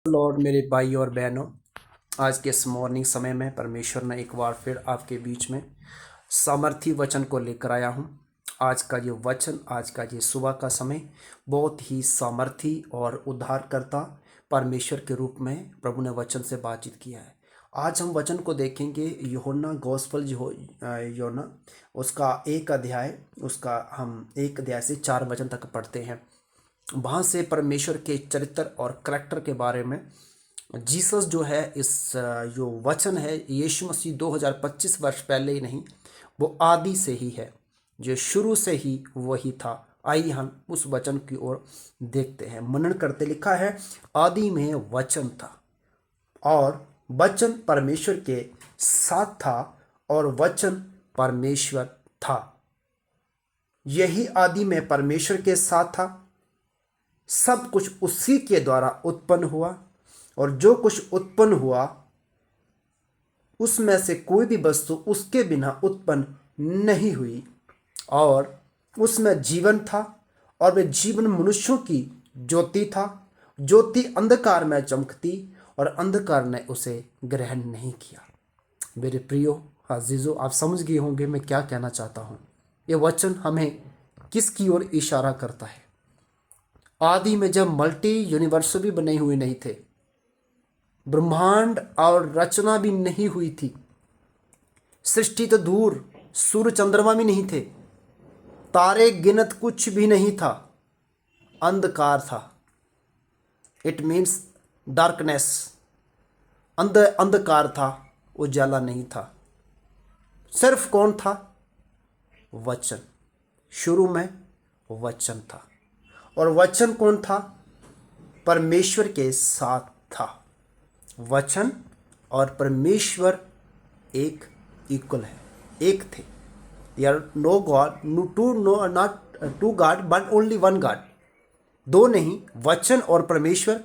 Lord मेरे भाई और बहनों, आज के इस मॉर्निंग समय में परमेश्वर ने एक बार फिर आपके बीच में सामर्थी वचन को लेकर आया हूँ। आज का ये वचन, आज का ये सुबह का समय बहुत ही सामर्थी और उद्धारकर्ता परमेश्वर के रूप में प्रभु ने वचन से बातचीत किया है। आज हम वचन को देखेंगे यूहन्ना गॉस्पल यूहन्ना उसका एक अध्याय, उसका हम एक अध्याय से 4 वचन तक पढ़ते हैं। वहाँ से परमेश्वर के चरित्र और करैक्टर के बारे में जीसस जो है, इस जो वचन है, यीशु मसीह 2025 वर्ष पहले ही नहीं, वो आदि से ही है, जो शुरू से ही वही था। आइए हम उस वचन की ओर देखते हैं, मनन करते। लिखा है, आदि में वचन था और वचन परमेश्वर के साथ था और वचन परमेश्वर था। यही आदि में परमेश्वर के साथ था। सब कुछ उसी के द्वारा उत्पन्न हुआ और जो कुछ उत्पन्न हुआ उसमें से कोई भी वस्तु उसके बिना उत्पन्न नहीं हुई। और उसमें जीवन था और वह जीवन मनुष्यों की ज्योति था। ज्योति अंधकार में चमकती और अंधकार ने उसे ग्रहण नहीं किया। मेरे प्रियो अजीजों, आप समझ गए होंगे मैं क्या कहना चाहता हूँ। ये वचन हमें किसकी ओर इशारा करता है? आदि में जब मल्टी यूनिवर्स भी बने हुए नहीं थे, ब्रह्मांड और रचना भी नहीं हुई थी, सृष्टि तो दूर, सूर्य चंद्रमा भी नहीं थे, तारे गिनत कुछ भी नहीं था, अंधकार था। इट मीन्स डार्कनेस, अंधकार था, उजाला नहीं था। सिर्फ कौन था? वचन। शुरू में वचन था और वचन कौन था? परमेश्वर के साथ था। वचन और परमेश्वर एक इक्वल है, एक थे। There no God, not two God but only one God. दो नहीं, वचन और परमेश्वर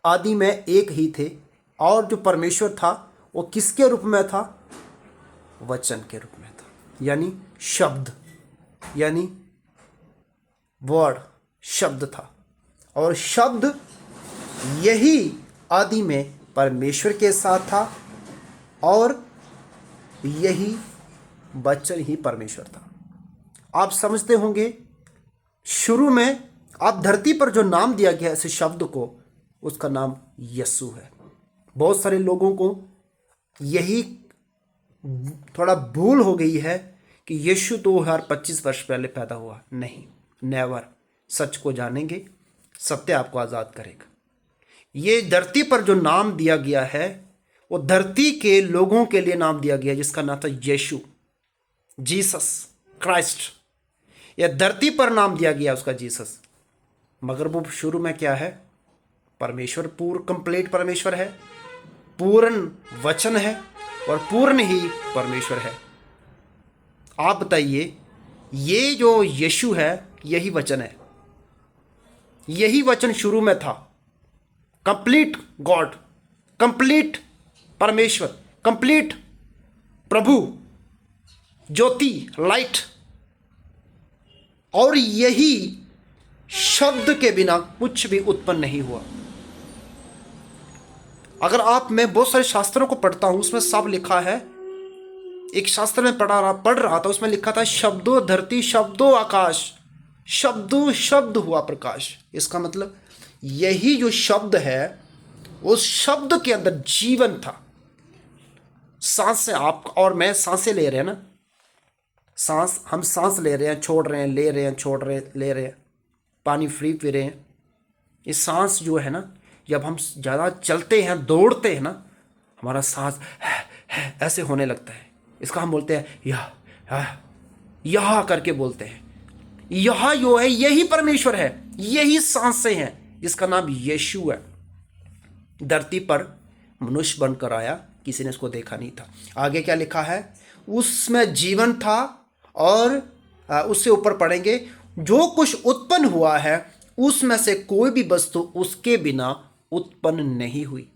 आदि में एक ही थे। और जो परमेश्वर था वो किसके रूप में था? वचन के रूप में था, यानी शब्द, यानी वर्ड, शब्द था। और शब्द यही आदि में परमेश्वर के साथ था और यही वचन ही परमेश्वर था। आप समझते होंगे, शुरू में आप धरती पर जो नाम दिया गया इस शब्द को, उसका नाम यीशु है। बहुत सारे लोगों को यही थोड़ा भूल हो गई है कि यीशु 2025 वर्ष पहले पैदा हुआ। नहीं, नेवर। सच को जानेंगे, सत्य आपको आज़ाद करेगा। ये धरती पर जो नाम दिया गया है वो धरती के लोगों के लिए नाम दिया गया, जिसका नाम था यीशु, जीसस क्राइस्ट। यह धरती पर नाम दिया गया उसका जीसस, मगर वो शुरू में क्या है? परमेश्वर, पूर्ण कंप्लीट परमेश्वर है, पूर्ण वचन है और पूर्ण ही परमेश्वर है। आप बताइए, ये जो यीशु है यही वचन है, यही वचन शुरू में था। कंप्लीट गॉड, कंप्लीट परमेश्वर, कंप्लीट प्रभु, ज्योति, लाइट। और यही शब्द के बिना कुछ भी उत्पन्न नहीं हुआ। अगर मैं बहुत सारे शास्त्रों को पढ़ता हूं, उसमें सब लिखा है। एक शास्त्र में पढ़ रहा था, उसमें लिखा था, शब्दों धरती, शब्दों आकाश, शब्दों शब्द हुआ प्रकाश। इसका मतलब यही जो शब्द है, उस शब्द के अंदर जीवन था। सांसें, आप और मैं सांसें ले रहे हैं ना, सांस, हम सांस ले रहे हैं, छोड़ रहे हैं, ले रहे हैं, छोड़ रहे, ले रहे हैं, पानी फ्री पी रहे हैं। ये सांस जो है ना, जब हम ज़्यादा चलते हैं, दौड़ते हैं ना, हमारा सांस ऐसे होने लगता है। इसका हम बोलते हैं यह करके बोलते हैं। यह जो है यही परमेश्वर है, यही सांसें हैं, जिसका नाम यीशु है। धरती पर मनुष्य बनकर आया, किसी ने इसको देखा नहीं था। आगे क्या लिखा है? उसमें जीवन था और उससे ऊपर पढ़ेंगे, जो कुछ उत्पन्न हुआ है उसमें से कोई भी वस्तु उसके बिना उत्पन्न नहीं हुई।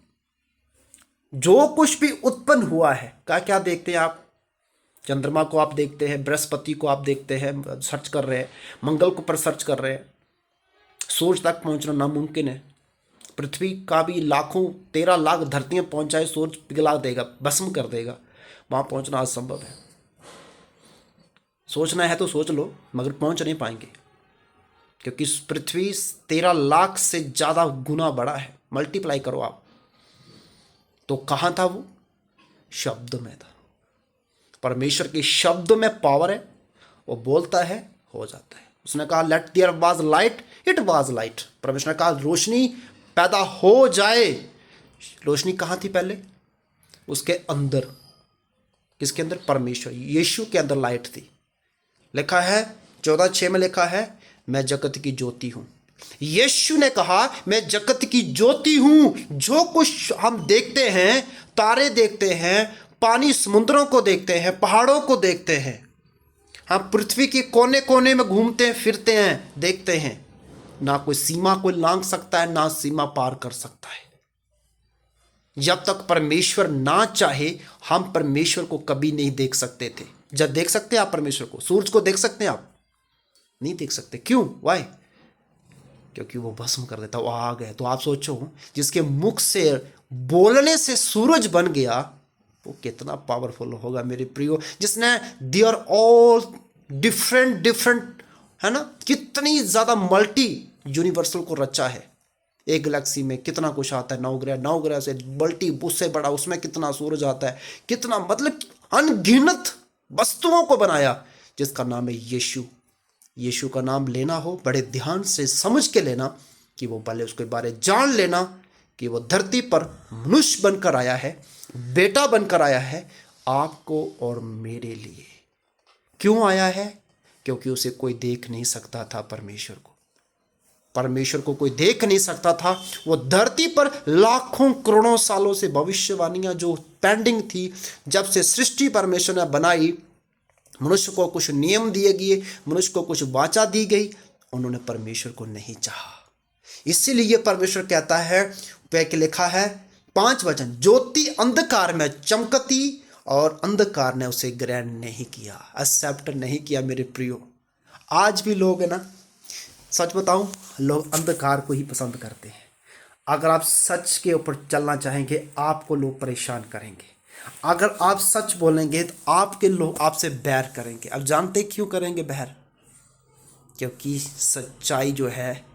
जो कुछ भी उत्पन्न हुआ है, क्या देखते हैं आप? चंद्रमा को आप देखते हैं, बृहस्पति को आप देखते हैं, सर्च कर रहे हैं, मंगल को पर सर्च कर रहे हैं, सूरज तक पहुंचना नामुमकिन है। पृथ्वी का भी लाखों 13 लाख धरतियां पहुंचाए, सूरज पिघला देगा, भस्म कर देगा, वहां पहुंचना असंभव है। सोचना है तो सोच लो, मगर पहुंच नहीं पाएंगे, क्योंकि पृथ्वी 13 लाख से ज़्यादा गुना बड़ा है। मल्टीप्लाई करो आप। तो कहाँ था वो? शब्द में था। परमेश्वर के शब्द में पावर है, वो बोलता है, हो जाता है। उसने कहा let there was light, it was light. परमेश्वर ने कहा रोशनी पैदा हो जाए। रोशनी कहाँ थी पहले? उसके अंदर। किसके अंदर? परमेश्वर यीशु के अंदर लाइट थी। लिखा है 14:6 में लिखा है मैं जगत की ज्योति हूं। यीशु ने कहा मैं जगत की ज्योति हूं। जो कुछ हम देखते हैं, तारे देखते हैं, पानी समुद्रों को देखते हैं, पहाड़ों को देखते हैं, हम पृथ्वी के कोने कोने में घूमते हैं, फिरते हैं, देखते हैं, ना कोई सीमा कोई लांघ सकता है, ना सीमा पार कर सकता है। जब तक परमेश्वर ना चाहे हम परमेश्वर को कभी नहीं देख सकते थे। जब देख सकते हैं आप परमेश्वर को? सूरज को देख सकते हैं आप? नहीं देख सकते। क्यों? वाई? क्योंकि वो भस्म कर देता, वो आग है। तो आप सोचो, जिसके मुख से बोलने से सूरज बन गया, वो कितना पावरफुल होगा मेरे प्रियो। जिसने दे आर ऑल डिफरेंट है ना, कितनी ज्यादा मल्टी यूनिवर्सल को रचा है। एक गैलेक्सी में कितना कुछ आता है, 9 ग्रह से मल्टी, उससे बड़ा, उसमें कितना सूरज आता है, कितना, मतलब अनगिनत वस्तुओं को बनाया, जिसका नाम है यीशु। यीशु का नाम लेना हो, बड़े ध्यान से समझ के लेना, कि वो पहले उसके बारे जान लेना कि वो धरती पर मनुष्य बनकर आया है, बेटा बनकर आया है, आपको और मेरे लिए। क्यों आया है? क्योंकि उसे कोई देख नहीं सकता था। परमेश्वर को कोई देख नहीं सकता था। वो धरती पर लाखों करोड़ों सालों से भविष्यवाणियां जो पेंडिंग थी, जब से सृष्टि परमेश्वर ने बनाई, मनुष्य को कुछ नियम दिए गए, मनुष्य को कुछ वाचा दी गई, उन्होंने परमेश्वर को नहीं चाहा। इसीलिए परमेश्वर कहता है, वह लिखा है 5 वचन, ज्योति अंधकार में चमकती और अंधकार ने उसे ग्रहण नहीं किया, एक्सेप्ट नहीं किया। मेरे प्रियो, आज भी लोग है ना, सच बताऊं, लोग अंधकार को ही पसंद करते हैं। अगर आप सच के ऊपर चलना चाहेंगे, आपको लोग परेशान करेंगे। अगर आप सच बोलेंगे तो आपके लोग आपसे बैर करेंगे। अब जानते क्यों करेंगे बैर? क्योंकि सच्चाई जो है,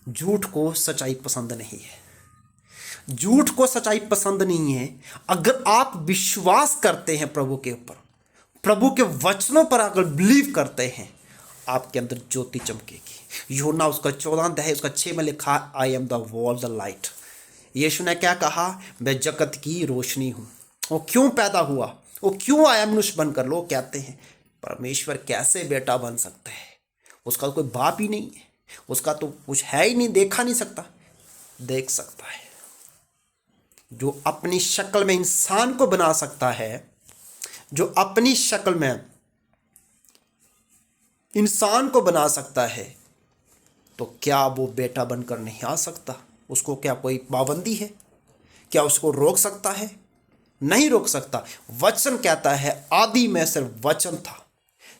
झूठ को सच्चाई पसंद नहीं है। झूठ को सच्चाई पसंद नहीं है। अगर आप विश्वास करते हैं प्रभु के ऊपर, प्रभु के वचनों पर अगर बिलीव करते हैं, आपके अंदर ज्योति चमकेगी। यूहन्ना उसका 14 उसका 6 में लिखा, I am the world the light. Yeshu ने क्या कहा? मैं जगत की रोशनी हूं। वो क्यों पैदा हुआ? वो क्यों आया मनुष्य बनकर? लोग कहते हैं परमेश्वर कैसे बेटा बन सकता है? उसका कोई बाप ही नहीं है, उसका तो कुछ है ही नहीं, देखा नहीं सकता। देख सकता है। जो अपनी शक्ल में इंसान को बना सकता है, जो अपनी शक्ल में इंसान को बना सकता है, तो क्या वो बेटा बनकर नहीं आ सकता? उसको क्या कोई पाबंदी है? क्या उसको रोक सकता है? नहीं रोक सकता। वचन कहता है आदि में सिर्फ वचन था,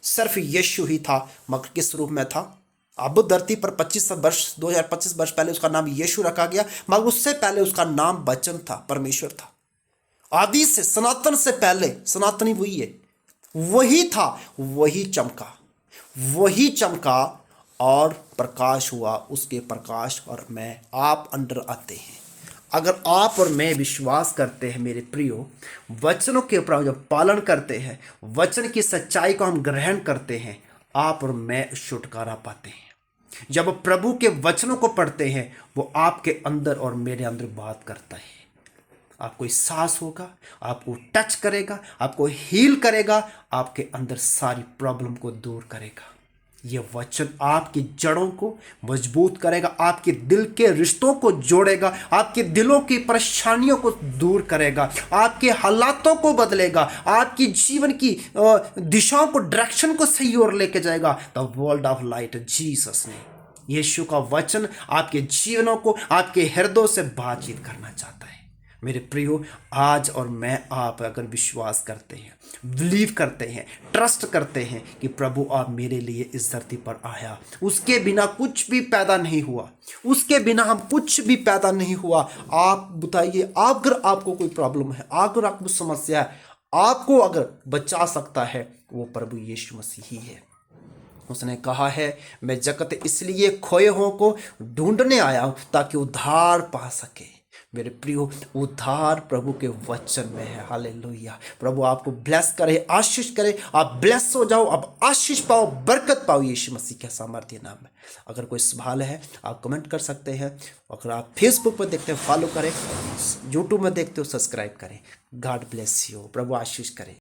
सिर्फ यीशु ही था, मगर किस रूप में था? अब धरती पर 2025 वर्ष पहले उसका नाम यीशु रखा गया, मगर उससे पहले उसका नाम वचन था, परमेश्वर था। आदि से, सनातन से पहले, सनातनी वही है, वही था, वही चमका और प्रकाश हुआ। उसके प्रकाश और मैं, आप अंदर आते हैं। अगर आप और मैं विश्वास करते हैं मेरे प्रियो, वचनों के ऊपर जब पालन करते हैं, वचन की सच्चाई को हम ग्रहण करते हैं, आप और मैं छुटकारा पाते हैं। जब प्रभु के वचनों को पढ़ते हैं, वो आपके अंदर और मेरे अंदर बात करता है। आपको एहसास होगा, आपको टच करेगा, आपको हील करेगा, आपके अंदर सारी प्रॉब्लम को दूर करेगा। यह वचन आपकी जड़ों को मजबूत करेगा, आपके दिल के रिश्तों को जोड़ेगा, आपके दिलों की परेशानियों को दूर करेगा, आपके हालातों को बदलेगा, आपकी जीवन की दिशाओं को, डायरेक्शन को सही ओर लेके जाएगा। The world of light, Jesus ने, यीशु का वचन आपके जीवनों को, आपके हृदयों से बातचीत करना चाहता है। मेरे प्रियो, आज और मैं आप अगर विश्वास करते हैं, बिलीव करते हैं, ट्रस्ट करते हैं कि प्रभु आप मेरे लिए इस धरती पर आया, उसके बिना कुछ भी पैदा नहीं हुआ, उसके बिना हम कुछ भी पैदा नहीं हुआ। आप बताइए, अगर आपको कोई प्रॉब्लम है, अगर आपको समस्या है, आपको अगर बचा सकता है वो प्रभु यीशु मसीह ही है। उसने कहा है, मैं जगत इसलिए खोए हुओं को ढूंढने आया हूं ताकि उद्धार पा सके। मेरे प्रियो, उद्धार प्रभु के वचन में है। हालेलुया। प्रभु आपको ब्लेस करे, आशीष करे, आप ब्लेस हो जाओ, आप आशीष पाओ, बरकत पाओ यीशु मसीह के सामर्थ्य नाम में। अगर कोई सवाल है आप कमेंट कर सकते हैं। अगर आप फेसबुक पर देखते हैं फॉलो करें, यूट्यूब में देखते हो सब्सक्राइब करें। God bless you. प्रभु आशीष करे।